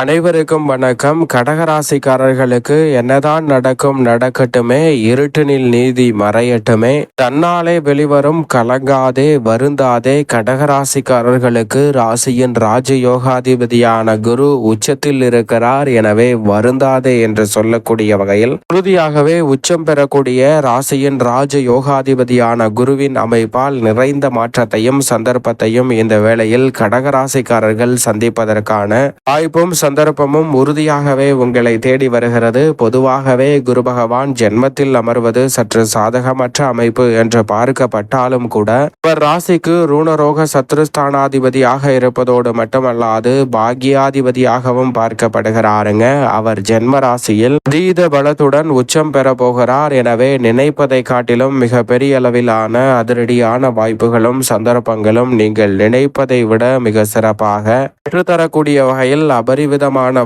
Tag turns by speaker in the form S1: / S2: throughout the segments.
S1: அனைவருக்கும் வணக்கம். கடகராசிக்காரர்களுக்கு என்னதான் நடக்கும் நடக்கட்டுமே, இருட்டினில் நீதி மறையட்டுமே, தன்னாலே வெளிவரும் கலங்காதே வருந்தாதே. கடகராசிக்காரர்களுக்கு ராசியின் ராஜயோகாதிபதியான குரு உச்சத்தில் இருக்கிறார். எனவே வருந்தாதே என்று சொல்லக்கூடிய வகையில் உறுதியாகவே உச்சம் பெறக்கூடிய ராசியின் ராஜயோகாதிபதியான குருவின் அமைப்பால் நிறைந்த மாற்றத்தையும் சந்தர்ப்பத்தையும் இந்த வேளையில் கடகராசிக்காரர்கள் சந்திப்பதற்கான வாய்ப்பும் சந்தர்ப்பமும் உறுதியாகவே உங்களை தேடி வருகிறது. பொதுவாகவே குரு பகவான் ஜென்மத்தில் அமர்வது சற்று சாதகமற்ற அமைப்பு என்று பார்க்கப்பட்டாலும் கூட அவர் ராசிக்கு ரூணரோக சத்ருஸ்தானாதிபதியாக இருப்பதோடு மட்டுமல்லாது பாக்யாதிபதியாகவும் பார்க்கப்படுகிறாருங்க. அவர் ஜென்ம ராசியில் தீத பலத்துடன் உச்சம் பெற போகிறார். எனவே நினைப்பதை காட்டிலும் மிக பெரிய அளவிலான அதிரடியான வாய்ப்புகளும் சந்தர்ப்பங்களும் நீங்கள் நினைப்பதை விட மிக சிறப்பாக பெற்றுத்தரக்கூடிய வகையில் அபரிவிதமான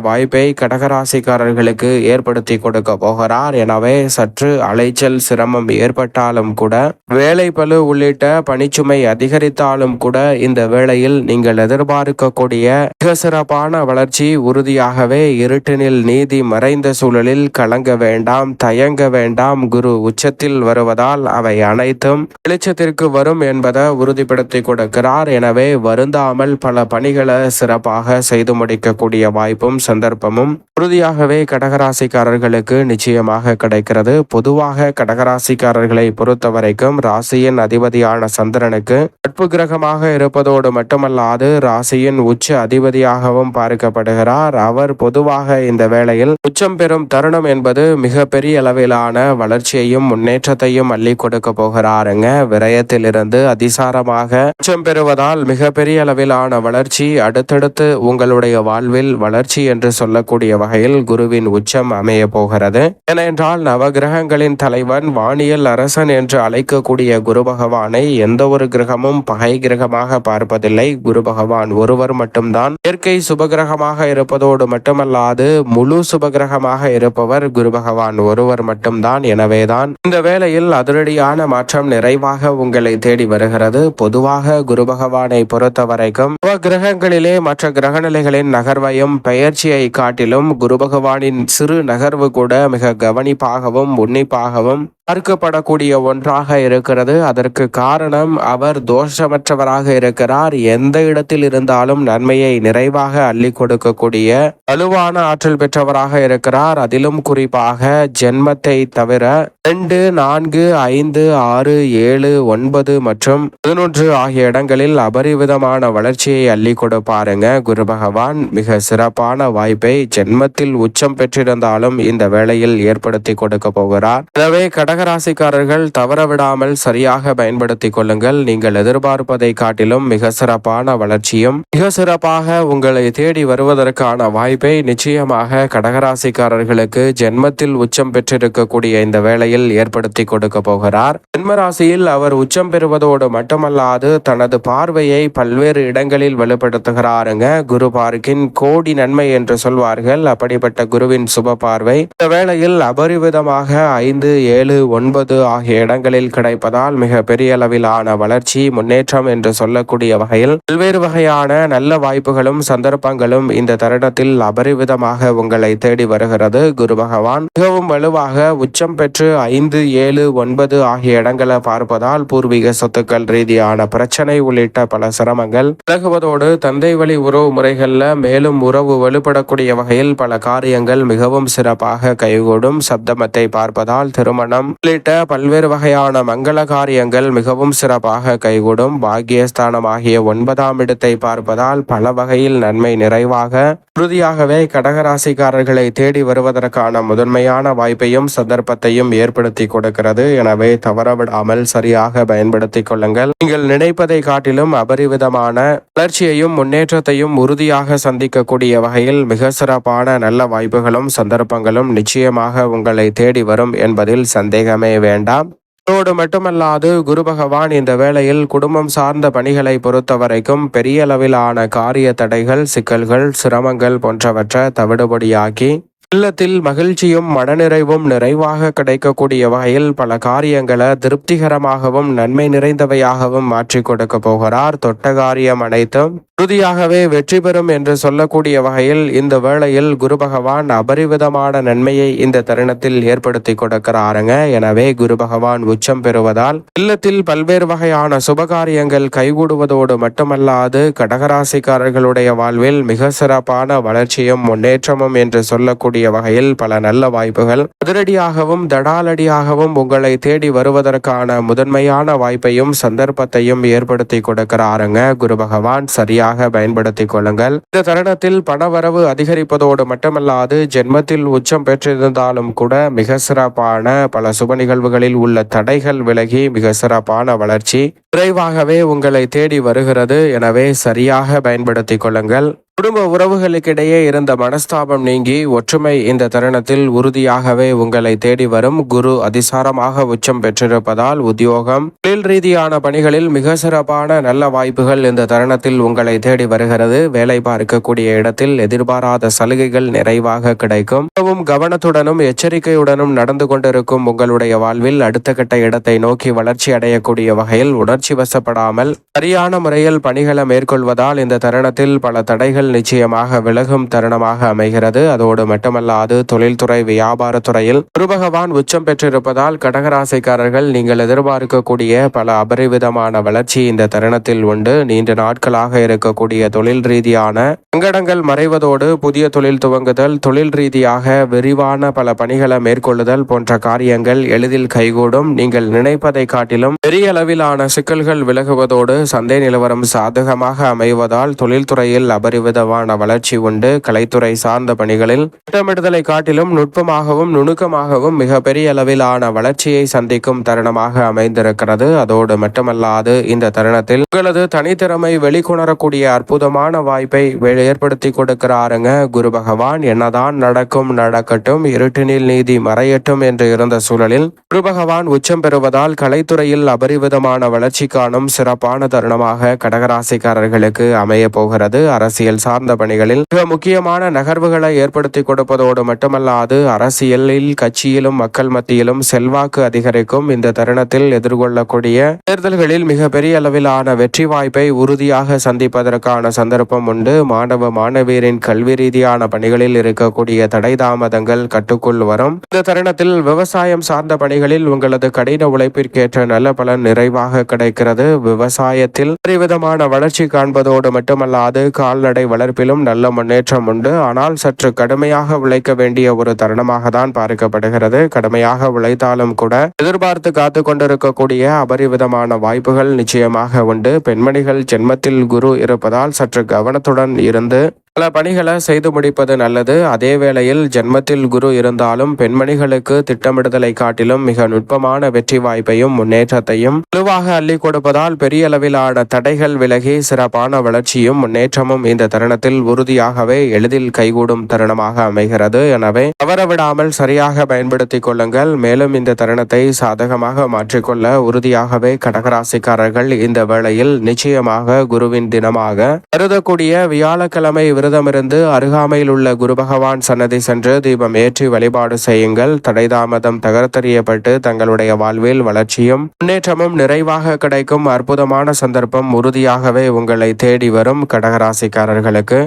S1: வாய்ப்பை கடகராசிக்காரர்களுக்கு ஏற்படுத்தி கொடுக்க போகிறார். எனவே சற்று அலைச்சல் சிரமம் ஏற்பட்டாலும் கூட, வேலை பளு உள்ளிட்ட பணிச்சுமை அதிகரித்தாலும் கூட இந்த வேளையில் நீங்கள் எதிர்பார்க்கக்கூடிய மிக சிறப்பான வளர்ச்சி உறுதியாகவே இருட்டினில் நீதி மறைந்த சூழலில் கலங்க வேண்டாம், தயங்க வேண்டாம். குரு உச்சத்தில் வருவதால் அவை அனைத்தும் வெளிச்சத்திற்கு வரும் என்பதை உறுதிப்படுத்தி கொடுக்கிறார். எனவே வருந்தாமல் பல பணிகளை சிறப்பாக செய்து முடிக்கக்கூடிய வாய்ப்பும் சந்தர்ப்பமும் உறுதியாகவே கடகராசிக்காரர்களுக்கு நிச்சயமாக கிடைக்கிறது. பொதுவாக கடகராசிக்காரர்களை பொறுத்தவரைக்கும் ராசியின் அதிபதியான சந்திரனுக்கு நட்பு கிரகமாக இருப்பதோடு மட்டுமல்லாது ராசியின் உச்ச அதிபதியாகவும் பார்க்கப்படுகிறார். அவர் பொதுவாக இந்த வேளையில் உச்சம் பெறும் தருணம் என்பது மிக பெரிய அளவிலான வளர்ச்சியையும் முன்னேற்றத்தையும் அள்ளி கொடுக்க போகிறாருங்க. விரயத்திலிருந்து அதிசாரமாக உச்சம் பெறுவதால் மிக பெரிய அளவிலான வளர்ச்சி அடுத்தடுத்து உங்களுடைய வாழ்வில் வளர்ச்சி என்று சொல்லக்கூடிய வகையில் குருவின் உச்சம் அமைய போகிறது. ஏனென்றால் நவகிரகங்களின் தலைவன் வானியல் அரசன் என்று அழைக்கக்கூடிய குரு பகவானை எந்த ஒரு கிரகமும் பகை கிரகமாக பார்ப்பதில்லை. குரு பகவான் ஒருவர் மட்டும்தான் இயற்கை சுபகிரகமாக இருப்பதோடு மட்டுமல்லாது முழு சுபகிரகமாக இருப்பவர் குரு பகவான் ஒருவர் மட்டும்தான். எனவேதான் இந்த வேளையில் அதிரடியான மாற்றம் நிறைவாக உங்களை தேடி வருகிறது. பொதுவாக குரு பகவானை பொறுத்த வரைக்கும் கிரகங்களிலே மற்ற கிரகநிலைகளின் நகர்வையும் பெயர்ச்சியை காட்டிலும் குரு பகவானின் சிறு நகர்வு கூட மிக கவனிப்பாகவும் உன்னிப்பாகவும் பார்க்கப்படக்கூடிய ஒன்றாக இருக்கிறது. அதற்கு காரணம் அவர் தோஷமற்றவராக இருக்கிறார். எந்த இடத்தில் இருந்தாலும் நன்மையை நிறைவாக அள்ளி கொடுக்கக்கூடிய வலுவான ஆற்றல் பெற்றவராக இருக்கிறார். அதிலும் குறிப்பாக ஜென்மத்தை தவிர 2, 4, 5, 6, 7, 9 மற்றும் 11 ஆகிய இடங்களில் அபரிவிதமான வளர்ச்சியை அள்ளி கொடுப்பாருங்க. குரு பகவான் மிக சிறப்பான வாய்ப்பை ஜென்மத்தில் உச்சம் பெற்றிருந்தாலும் இந்த வேளையில் ஏற்படுத்தி கொடுக்க போகிறார். எனவே கடகராசிக்காரர்கள் தவறவிடாமல் சரியாக பயன்படுத்திக் கொள்ளுங்கள். நீங்கள் எதிர்பார்ப்பதை காட்டிலும் மிக சிறப்பான வளர்ச்சியும் மிக சிறப்பாக உங்களை தேடி வருவதற்கான வாய்ப்பை நிச்சயமாக கடகராசிக்காரர்களுக்கு ஜென்மத்தில் உச்சம் பெற்றிருக்கக்கூடிய இந்த வேளையில் ஏற்படுத்தி கொடுக்க போகிறார். ஜென்மராசியில் அவர் உச்சம் பெறுவதோடு மட்டுமல்லாது தனது பார்வையை பல்வேறு இடங்களில் வலுப்படுத்துகிறாருங்க. குரு பார்க்கின் கோடி நன்மை என்று சொல்வார்கள். அப்படிப்பட்ட குருவின் சுப பார்வை இந்த வேளையில் அபரிவிதமாக 5, 7, 9 ஆகிய இடங்களில் கிடைப்பதால் மிக பெரிய அளவிலான வளர்ச்சி முன்னேற்றம் என்று சொல்லக்கூடிய வகையில் பல்வேறு வகையான நல்ல வாய்ப்புகளும் சந்தர்ப்பங்களும் இந்த தருணத்தில் அபரிவிதமாக உங்களை தேடி வருகிறது. குரு பகவான் மிகவும் வலுவாக உச்சம் பெற்று 5, 7, 9 ஆகிய இடங்களை பார்ப்பதால் பூர்வீக சொத்துக்கள் ரீதியான பிரச்சனை உள்ளிட்ட பல சிரமங்கள் விலகுவதோடு தந்தை வழி உறவு முறைகள்ல மேலும் உறவு வலுப்படக்கூடிய வகையில் பல காரியங்கள் மிகவும் சிறப்பாக கைகூடும். சப்தமத்தை பார்ப்பதால் திருமணம் உள்ளிட்ட பல்வேறு வகையான மங்கள காரியங்கள் மிகவும் சிறப்பாக கைகூடும். பாக்கியஸ்தானம் ஆகிய 9ஆம் இடத்தை பார்ப்பதால் பல வகையில் நன்மை நிறைவாக உறுதியாகவே கடகராசிக்காரர்களை தேடி வருவதற்கான முதன்மையான வாய்ப்பையும் சந்தர்ப்பத்தையும் ஏற்படுத்தி கொடுக்கிறது. எனவே தவறவிடாமல் சரியாக பயன்படுத்திக் கொள்ளுங்கள். நீங்கள் நினைப்பதை காட்டிலும் அபரிவிதமான வளர்ச்சியையும் முன்னேற்றத்தையும் உறுதியாக சந்திக்கக்கூடிய வகையில் மிக சிறப்பான நல்ல வாய்ப்புகளும் சந்தர்ப்பங்களும் நிச்சயமாக உங்களை தேடி வரும் என்பதில் சந்தேகமே வேண்டாம். அதோடு மட்டுமல்லாது குரு பகவான் இந்த வேளையில் குடும்பம் சார்ந்த பணிகளை பொறுத்தவரைக்கும் பெரிய அளவிலான காரிய தடைகள், சிக்கல்கள், சிரமங்கள் போன்றவற்றை தவிடுபடியாக்கி இல்லத்தில் மகிழ்ச்சியும் மனநிறைவும் நிறைவாக கிடைக்கக்கூடிய வகையில் பல காரியங்களை திருப்திகரமாகவும் நன்மை நிறைந்தவையாகவும் மாற்றி கொடுக்க போகிறார். தொட்ட காரியம் அனைத்தும் உறுதியாகவே வெற்றி பெறும் என்று சொல்லக்கூடிய வகையில் இந்த வேளையில் குரு பகவான் அபரிவிதமான நன்மையை இந்த தருணத்தில் ஏற்படுத்தி கொடுக்கிறாருங்க. எனவே குரு பகவான் உச்சம் பெறுவதால் இல்லத்தில் பல்வேறு வகையான சுபகாரியங்கள் கைகூடுவதோடு மட்டுமல்லாது கடகராசிக்காரர்களுடைய வாழ்வில் மிக சிறப்பான வளர்ச்சியும் முன்னேற்றமும் என்று சொல்லக்கூடிய வகையில் பல நல்ல வாய்ப்புகள் அதிரடியாகவும் தடாலடியாகவும் உங்களை தேடி வருவதற்கான முதன்மையான வாய்ப்பையும் சந்தர்ப்பத்தையும் ஏற்படுத்தி கொடுக்கிறாருங்க. குரு பகவான் சரியாக பயன்படுத்திக் கொள்ளுங்கள். இந்த தருணத்தில் பணவரவு அதிகரிப்பதோடு மட்டுமல்லாது ஜென்மத்தில் உச்சம் பெற்றிருந்தாலும் கூட மிக சிறப்பான பல சுப நிகழ்வுகளில் உள்ள தடைகள் விலகி மிக சிறப்பான வளர்ச்சி விரைவாகவே உங்களை தேடி வருகிறது. எனவே சரியாக பயன்படுத்திக் கொள்ளுங்கள். குடும்ப உறவுகளுக்கிடையே இருந்த மனஸ்தாபம் நீங்கி ஒற்றுமை இந்த தருணத்தில் உறுதியாகவே உங்களை தேடி வரும். குரு அதிசாரமாக உச்சம் பெற்றிருப்பதால் உத்தியோகம் தொழில் ரீதியான பணிகளில் மிக சிறப்பான நல்ல வாய்ப்புகள் இந்த தருணத்தில் உங்களை தேடி வருகிறது. வேலை பார்க்கக்கூடிய இடத்தில் எதிர்பாராத சலுகைகள் நிறைவாக கிடைக்கும். மிகவும் கவனத்துடனும் எச்சரிக்கையுடனும் நடந்து கொண்டிருக்கும் உங்களுடைய வாழ்வில் அடுத்த கட்ட இடத்தை நோக்கி வளர்ச்சி அடையக்கூடிய வகையில் உணர்ச்சி வசப்படாமல் சரியான முறையில் பணிகளை மேற்கொள்வதால் இந்த தருணத்தில் பல தடைகள் நிச்சயமாக விலகும் தருணமாக அமைகிறது. அதோடு மட்டுமல்லாது தொழில்துறை வியாபாரத்துறையில் குரு பகவான் உச்சம் பெற்றிருப்பதால் கடகராசிக்காரர்கள் நீங்கள் எதிர்பார்க்கக்கூடிய பல அபரிவிதமான வளர்ச்சி இந்த தருணத்தில் உண்டு. நீண்ட நாட்களாக இருக்கக்கூடிய தொழில் ரீதியான சங்கடங்கள் மறைவதோடு புதிய தொழில் துவங்குதல், தொழில் ரீதியாக விரிவான பல பணிகளை மேற்கொள்ளுதல் போன்ற காரியங்கள் எளிதில் கைகூடும். நீங்கள் நினைப்பதை காட்டிலும் பெரிய அளவிலான சிக்கல்கள் விலகுவதோடு சந்தை நிலவரம் சாதகமாக அமைவதால் தொழில்துறையில் அபரிவிதமான வளர்ச்சி உண்டு. கலைத்துறை சார்ந்த பணிகளில் திட்டமிடுதலை காட்டிலும் நுட்பமாகவும் நுணுக்கமாகவும் மிகப்பெரிய அளவிலான வளர்ச்சியை சந்திக்கும் தருணமாக அமைந்திருக்கிறது. அதோடு மட்டுமல்லாது இந்த தருணத்தில் உங்களது தனித்திறமை வெளிக்கொணரக்கூடிய அற்புதமான வாய்ப்பை ஏற்படுத்தி கொடுக்கிறாருங்க குரு பகவான். என்னதான் நடக்கும் நடக்கட்டும், இருட்டினில் நீதி மறையட்டும் என்று இருந்த சூழலில் குரு பகவான் உச்சம் பெறுவதால் கலைத்துறையில் அபரிவிதமான வளர்ச்சி காணும் சிறப்பான தருணமாக கடகராசிக்காரர்களுக்கு அமைய போகிறது. அரசியல் சார்ந்த பணிகளில் மிக முக்கியமான நகர்வுகளை ஏற்படுத்தி கொடுப்பதோடு மட்டுமல்லாது அரசியலில் கட்சியிலும் மக்கள் மத்தியிலும் செல்வாக்கு அதிகரிக்கும். இந்த தருணத்தில் எதிர்கொள்ளக்கூடிய தேர்தல்களில் மிக பெரிய அளவிலான வெற்றி வாய்ப்பை உறுதியாக சந்திப்பதற்கான சந்தர்ப்பம் உண்டு. மாணவ மாணவியரின் கல்வி ரீதியான பணிகளில் இருக்கக்கூடிய தடை தாமதங்கள் கட்டுக்குள் வரும். இந்த தருணத்தில் விவசாயம் சார்ந்த பணிகளில் உங்களது கடின உழைப்பிற்கேற்ற நல்ல பலன் நிறைவாக கிடைக்கிறது. விவசாயத்தில் பெருவிதமான வளர்ச்சி காண்பதோடு மட்டுமல்லாது கால்நடை வளர்ப்பிலும் நல்ல முன்னேற்றம் உண்டு. ஆனால் சற்று கடுமையாக உழைக்க வேண்டிய ஒரு தருணமாக தான் பார்க்கப்படுகிறது. கடுமையாக உழைத்தாலும் கூட எதிர்பார்த்து காத்து கொண்டிருக்கக்கூடிய அபரிவிதமான வாய்ப்புகள் நிச்சயமாக உண்டு. பெண்மணிகள் ஜென்மத்தில் குரு இருப்பதால் சற்று கவனத்துடன் இருந்து பல பணிகளை செய்து முடிப்பது நல்லது. அதே வேளையில் ஜென்மத்தில் குரு இருந்தாலும் பெண்மணிகளுக்கு திட்டமிடுதலை காட்டிலும் மிக நுட்பமான வெற்றி வாய்ப்பையும் முன்னேற்றத்தையும் வலுவாக அள்ளி கொடுப்பதால் பெரிய அளவிலான தடைகள் விலகி சிறப்பான வளர்ச்சியும் முன்னேற்றமும் இந்த தருணத்தில் உறுதியாகவே எளிதில் கைகூடும் தருணமாக அமைகிறது. எனவே தவறவிடாமல் சரியாக பயன்படுத்திக் கொள்ளுங்கள். மேலும் இந்த தருணத்தை சாதகமாக மாற்றிக்கொள்ள உறுதியாகவே கடகராசிக்காரர்கள் இந்த வேளையில் நிச்சயமாக குருவின் தினமாக கருதக்கூடிய வியாழக்கிழமை விரதமிருந்து அருகாமையில் உள்ள குரு பகவான் சன்னதி சென்று தீபம் ஏற்றி வழிபாடு செய்யுங்கள். தடை தாமதம் தகர்த்தெறியப்பட்டு தங்களுடைய வாழ்வில் வளர்ச்சியும் முன்னேற்றமும் நிறைவாக கிடைக்கும் அற்புதமான சந்தர்ப்பம் உறுதியாகவே உங்களை தேடி வரும் கடகராசிக்காரர்களுக்கு